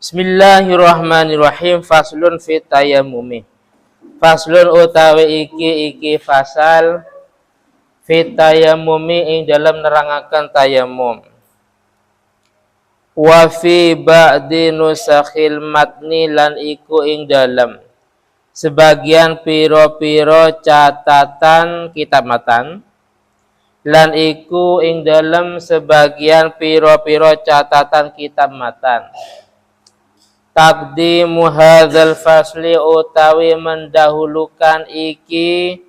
Bismillahirrahmanirrahim. Faslun fi tayammumi. Faslun utawi iki fasal fi tayammumi ing dalam nerangaken tayammum. Wa fi ba'di nusakhil matni lan iku ing dalam sebagian piro-piro catatan kitab matan lan iku ing dalam sebagian piro-piro catatan kitab matan. Taqdimu hadzal fasli utawi mendahulukan iki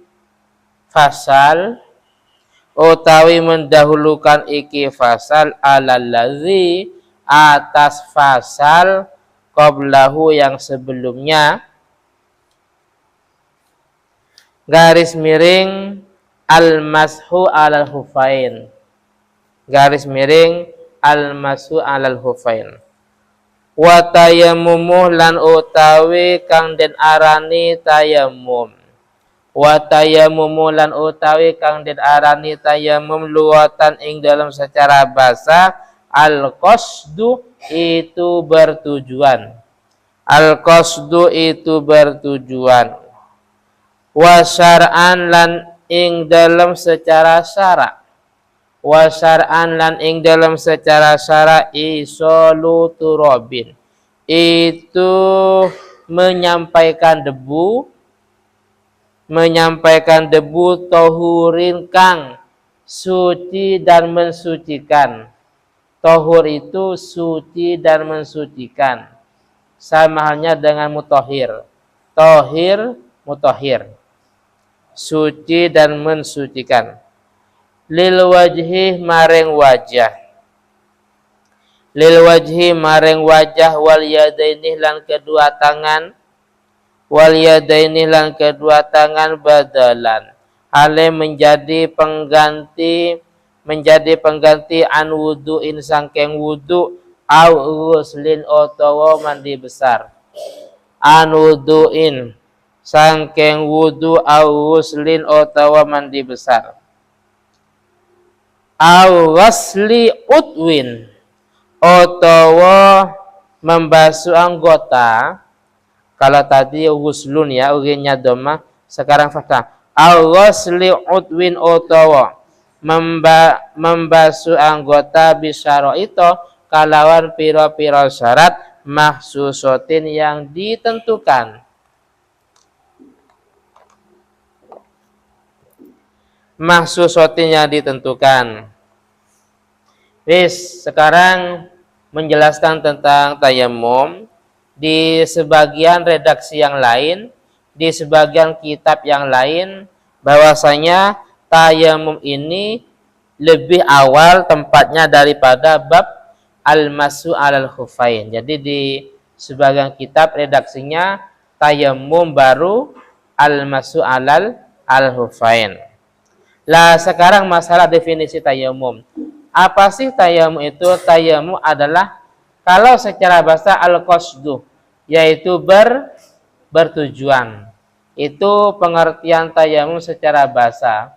fasal alallazi atas fasal qablahu yang sebelumnya garis miring al-mashu alal hufain wa tayammumu lan utawi kang den arani tayammum luwatan ing dalam secara basa al-qasdu itu bertujuan wa syar'an lan ing dalam secara syara' isolu turobin itu menyampaikan debu tohurin kang suci dan mensucikan. Tohur itu suci dan mensucikan, sama halnya dengan mutahhir. Tohir, mutahhir, suci dan mensucikan. Lil wajhi maring wajah wal yadaini lan kedua tangan badalan hale menjadi pengganti an wudu'in sangkeng wudu au ghuslin utawa mandi besar. An wudu'in sangkeng wudu au ghuslin utawa mandi besar. Au ghasli utwin utawa membasuh anggota. Kalau tadi ghuslun ya, uginya dhamma, sekarang fathah. Au ghasli utwin utawa membasuh anggota bisyara itu kalawan piro-piro syarat mahsusotin yang ditentukan. Sekarang menjelaskan tentang tayammum di sebagian redaksi yang lain, di sebagian kitab yang lain, bahwasanya tayammum ini lebih awal tempatnya daripada bab al-masu alal khufain. Jadi di sebagian kitab redaksinya tayammum baru al-masu alal al-khufain. Lah sekarang masalah definisi tayammum. Apa sih tayammum itu? Tayammum adalah kalau secara bahasa al-qasdu, yaitu bertujuan. Itu pengertian tayammum secara bahasa.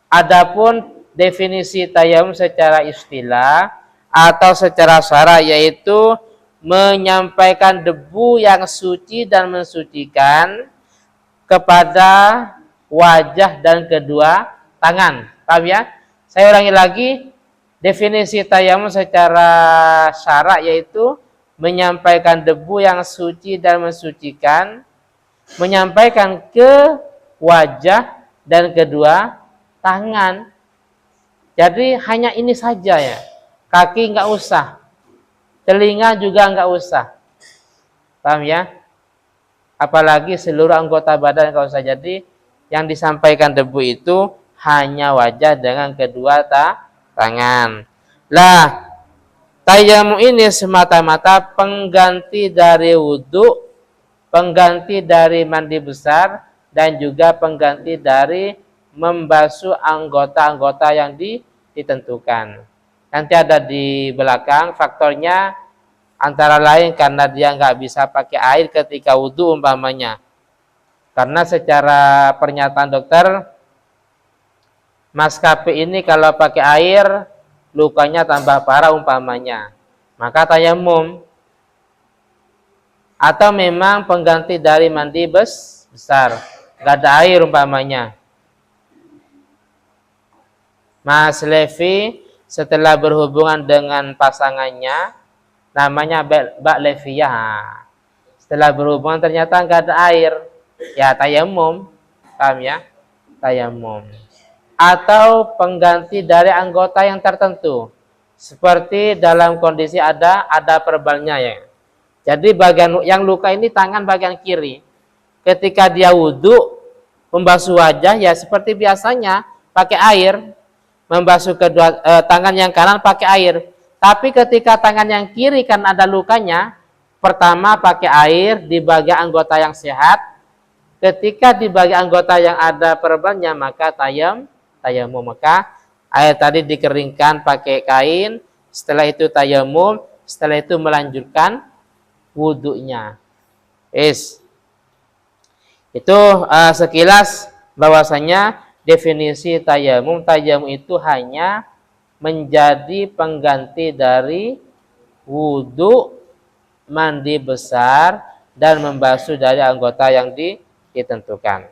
Adapun definisi tayammum secara istilah atau secara syara, yaitu menyampaikan debu yang suci dan mensucikan kepada wajah dan kedua tangan. Paham ya? Saya ulangi lagi. Definisi tayammum secara syara yaitu menyampaikan debu yang suci dan mensucikan, menyampaikan ke wajah dan kedua tangan. Jadi hanya ini saja ya. Kaki enggak usah. Telinga juga enggak usah. Paham ya? Apalagi seluruh anggota badan enggak usah. Jadi yang disampaikan debu itu hanya wajah dengan kedua tangan. Lah, tayammum ini semata-mata pengganti dari wudu, pengganti dari mandi besar, dan juga pengganti dari membasuh anggota-anggota yang ditentukan. Nanti ada di belakang faktornya, antara lain karena dia nggak bisa pakai air ketika wudu umpamanya. Karena secara pernyataan dokter, maskapai ini kalau pakai air lukanya tambah parah umpamanya. Maka tayammum. atau memang pengganti dari mandi besar, nggak ada air umpamanya. Mas Levi setelah berhubungan dengan pasangannya, namanya Mbak Leviyah. Setelah berhubungan ternyata nggak ada air, ya tayamum, paham ya? Tayamum. Atau pengganti dari anggota yang tertentu, seperti dalam kondisi ada perbalnya ya. Jadi bagian yang luka ini tangan bagian kiri. Ketika dia wudhu, membasuh wajah ya seperti biasanya pakai air, membasuh kedua tangan yang kanan pakai air. Tapi ketika tangan yang kiri kan ada lukanya, pertama pakai air di bagian anggota yang sehat. Ketika di bagian anggota yang ada perbalnya maka tayamum, maka air tadi dikeringkan pakai kain. Setelah itu tayamum, setelah itu melanjutkan wudhunya. Itu sekilas bahwasanya definisi tayamum. Tayamum itu hanya menjadi pengganti dari wudhu, mandi besar, dan membasuh dari anggota yang ditentukan.